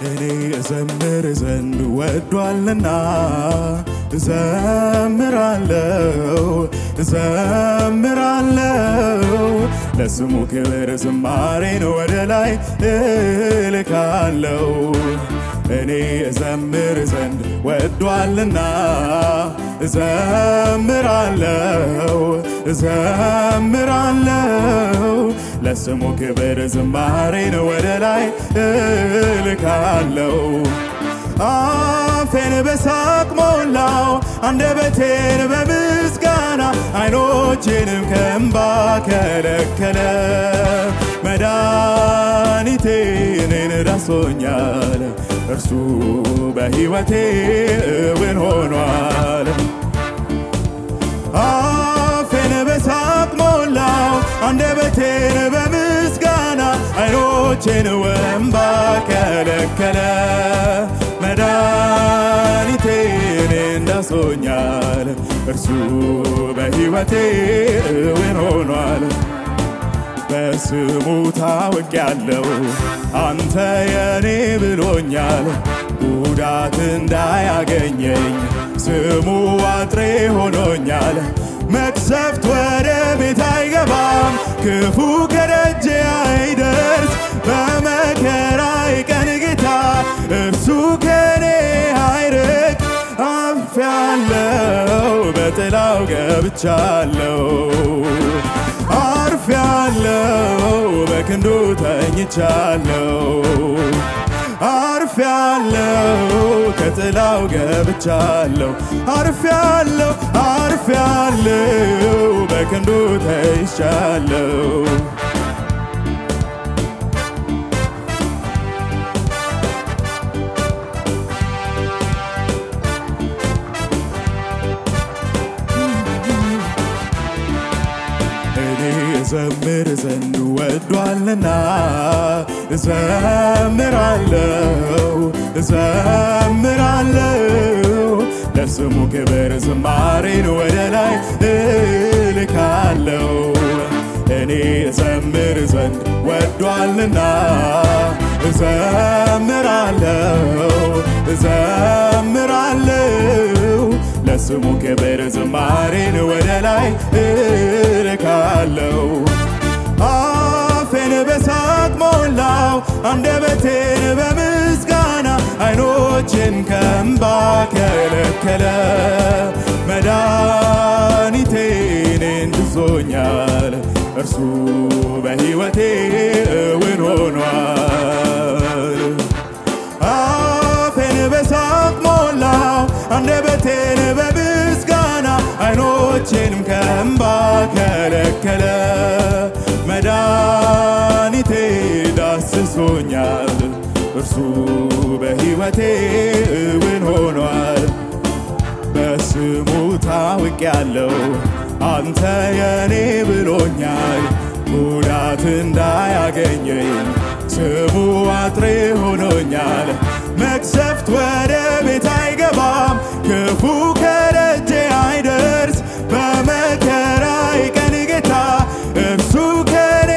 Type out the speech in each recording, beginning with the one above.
እኔ እዘምር ዘንድ ወዷልና እዘምራለሁ ለስሙ ክብር ዝማሬን ወደ ላይ እልካለሁ እኔ እዘምር ዘንድ ወዷልና እዘምራለሁ ለስሙ ክብር ዝማሬን ወደ ላይ እልካለሁ አፌን በሳቅ ሞላው አንደበቴን በምስጋና አይኖቼንም ከእንባ ከለከለ መድኃኒቴ እኔን ዳሶኛል እርሱ በሕይወቴ እውን ሆኗል አፌን በሳቅ ሞላው አንደበቴን በምስጋና አይኖቼን በእንባ ከለከለ መድኃኒቴ እኔን ዳሶኛል እርሱ በሕይወቴ እውን ሆኗል በስሙ ታውቂያለሁ አንተ የኔ ብሎኛል ጉዳት እንዳያገኘኝ ስሙ አጥሬ ሆኖኛል መቅሰፍት ወደ ቤት አይገባም ክፉ ከደጄ አይደርስ በመከራዬ ቀን ጌታ እርሱ ከኔ አይርቅ አርፌያለሁ በጥላው ገብቻለሁ አርፌያለሁ በክንዱ ተኝቻለሁ አርፌያለሁ ከጥላው ገብቻለሁ አርፌያለሁ በክንዱ ተይቻለሁ እዘምር ዘንድ ወዷልና እዘምራለሁ ለስሙ ክብር ዝማሬን ወደ ላይ እልካለሁ እኔ እዘምር ዘንድ ወዷልና እዘምራለሁ ለስሙ ክብር ዝማሬን ወደ ላይ እልካለሁ አፌን በሳቅ ሞላው አንደበቴን በምስጋና አይኖቼን ከእንባ ከለከለ መድኃኒቴ እኔን ድሶኛል እርሱ በሕይወቴ እውን ሆኗል አፌን በሳቅ ሞላው አንደበቴን በምስጋና አይኖቼንም ከእንባ ከለከለ መድኃኒቴ ዳስሶኛል እርሱ በሕይወቴ እውን ሆኗል በስሙ ታውቂያለሁ አንተ የኔ ብሎኛል ጉዳት እንዳያገኘኝ ስሙ አጥሬ ሆኖኛል መቅሰፍት ወደ ቤት አይገባም ክፉ ከደጄ አይደርስ በመከራዬ ቀን ጌታ እርሱ ከኔ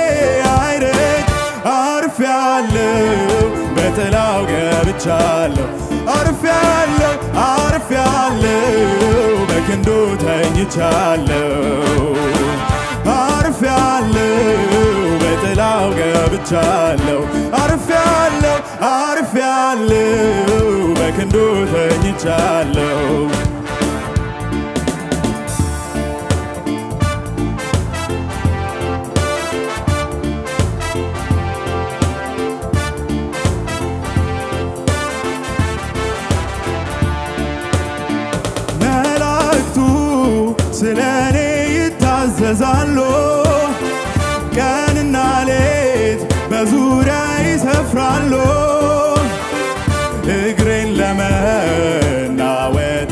አይርቅ አርፌያለሁ በጥላው ገብቻለሁ አርፌያለሁ በክንዱ ተኝቻለሁ አርፌያለሁ በጥላው ገብቻለሁ አርፌያለሁ በክንዱ ተኝቻለሁ መላእክቱ ስለኔ ይታዘዛሉ ቀንና ሌት በዙሪያ ይሰፍራሉ እግሬን ለመናወጥ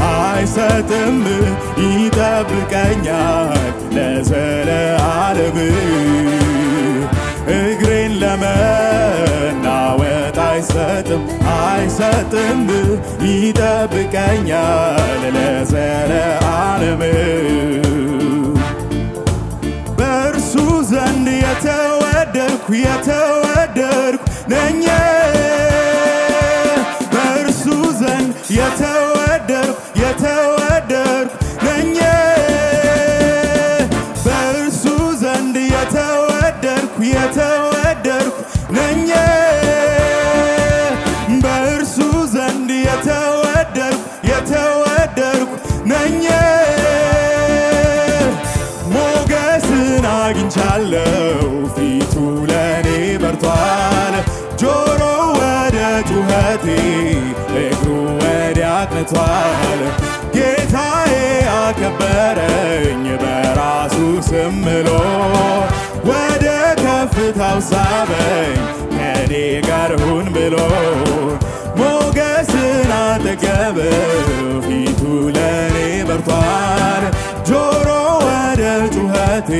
አይሰጥም ይጠብቀኛል ለዘለዓለም እግሬን ለመናወጥ አይሰጥም ይጠብቀኛል ለዘለዓለም በእርሱ ዘንድ የተወደድኩ ነኝ አቅንቷል ጌታዬ አከበረኝ በራሱ ስም ብሎ ወደ ከፍታው ሳበኝ ከኔ ጋር ሁን ብሎ ሞገስን አጠገበው ፊቱ ለኔ በርቷል ጆሮ ወደ ጩኸቴ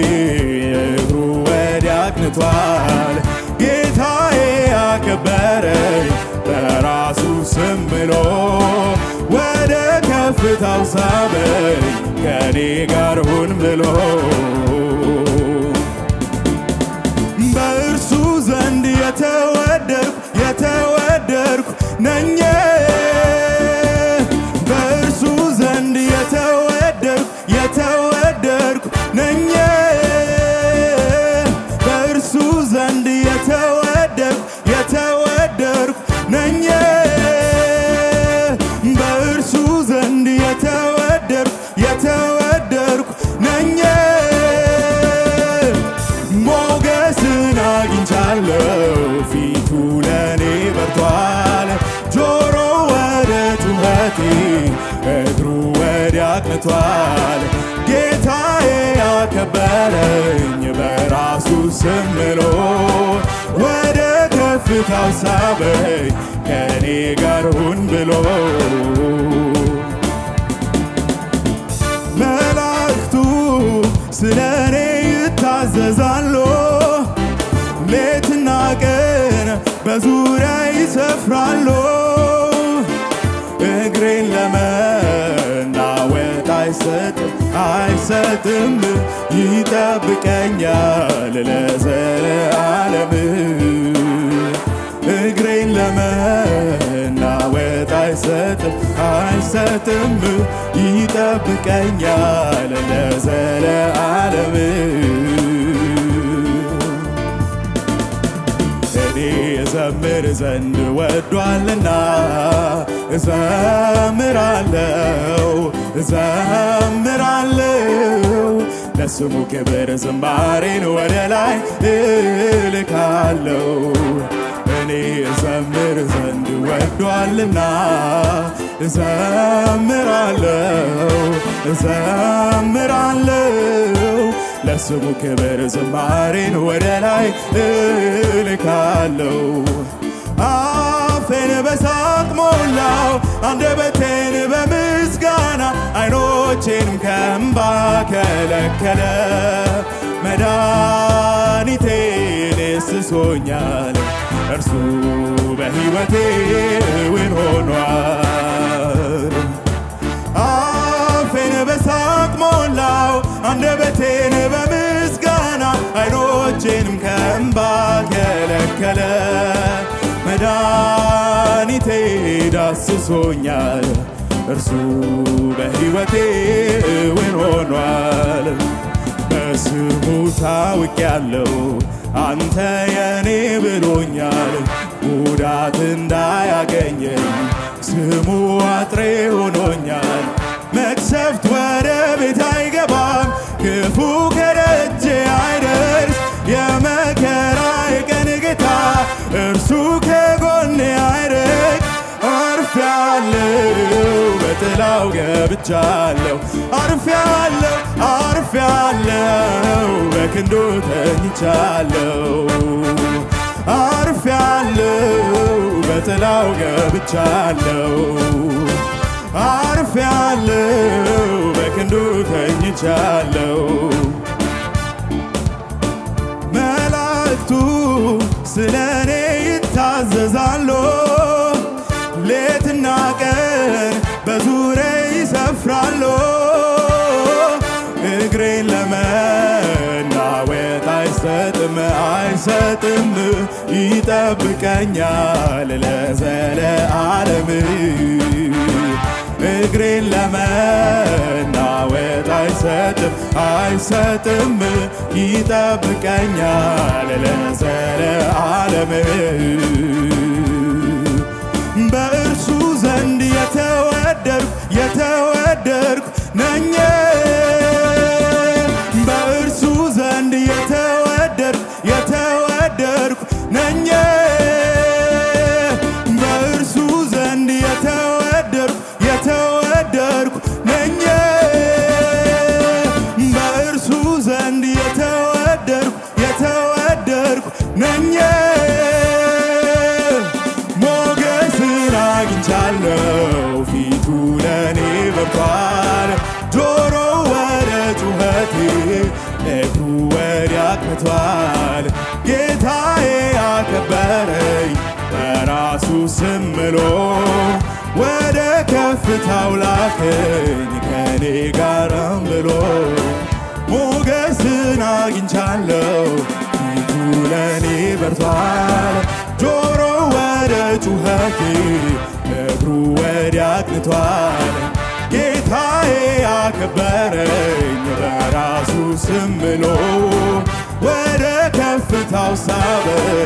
እግሩ ወዲያ አቅንቷል ጌታዬ አከበረኝ በራሱ ስም ብሎ ወደ ከፍታው ሳበኝ ከኔ ጋር ሁን ብሎ በእርሱ ዘንድ የተወደድኩ ነኝ በእርሱ ዘንድ የተወደድኩ ነኝ በእርሱ ዘንድ የተወደድኩ ነኝ በእርሱ ዘንድ የተወደድኩ ነኝ ሞገስን አግኝቻለሁ ፊቱ ለኔ በርቷል ጆሮ ወደ ጩኸቴ እግሩ ወዲያ አቅንቷል ጌታዬ አከበረኝ በራሱ ስም ብሎ ወደ ከፍታው ሳበኝ ከኔ ጋር ሁን ብሎ መላእክቱ ስለኔ ይታዘዛሉ ሌትና ቀን በዙሪያ ይሰፍራሉ እግሬን ለመናወጥ አይሰጥም ይጠብቀኛል ለዘላለም እግሬን ለመናወጥ አይሰጥም ይጠብቀኛል ለዘላለም እኔ እዘምር ዘንድ ወዷልና እዘምራለሁ ለስሙ ክብር ዝማሬን ወደ ላይ እልካለሁ እኔ እዘምር ዘንድ ወዷልና እዘምራለሁ ለስሙ ክብር ዝማሬን ወደ ላይ እልካለሁ አፌን በሳቅ ሞላው አንደበቴን በምስጋና አይኖቼን ከእንባ ከለከለ መድኃኒቴን ስሶኛል እርሱ በሕይወቴ እውን ሆኗል አፌን በሳቅ ሞላው አንደበቴን በምስጋና አይኖቼንም ከእንባ ከለከለ መድኃኒቴ ዳስሶኛል እርሱ በሕይወቴ እውን ሆኗል በስሙ ታውቂያለሁ አንተ የኔ ብሎኛል ጉዳት እንዳያገኘኝ ስሙ አጥሬ ሆኖኛል መቅሰፍት ወደ ቤት አይገባም ክፉ ከደጄ አይደርስ የመከራዬ ቀን ጌታ እርሱ ከጎኔ አይርቅ አርፌያለሁ በጥላው ገብቻለሁ አርፌያለሁ በክንዱ ተኝቻለሁ አርፌያለሁ በጥላው ገብቻለሁ አርፌያለሁ በክንዱ ተኝቻለሁ መላእክቱ ስለኔ ይታዘዛሉ ሌትና ቀን በዙሪያዬ ይሰፍራሉ እግሬን ለመናወጥ አይሰጥም ይጠብቀኛል ለዘለዓለም እግሬን ለመናወጥ አይሰጥም ይጠብቀኛል ለዘለዓለም በእርሱ ዘንድ የተወደድኩ ነኝ በእርሱ ዘንድ የተወደድኩ ነኝ በእርሱ ዘንድ የተወደድኩ ነኝ ሞገስን አግኝቻለሁ ፊቱ ለኔ በርቷል ጆሮ ወደ ጩኸቴ እግሩ ወዲያ አቅንቷል ጌታዬ አከበረኝ በራሱ ስም ምሎ ወደ ከፍታው ላከኝ ከኔ ጋርም ብሎ ሞገስን አግኝቻለሁ ፊቱ ለኔ በርቷል ጆሮ ወደ ጩኸቴ እግሩ ወዲያ አቅንቷል ጌታዬ አከበረኝ በራሱ ስም ብሎ ወደ ከፍታው ሳበኝ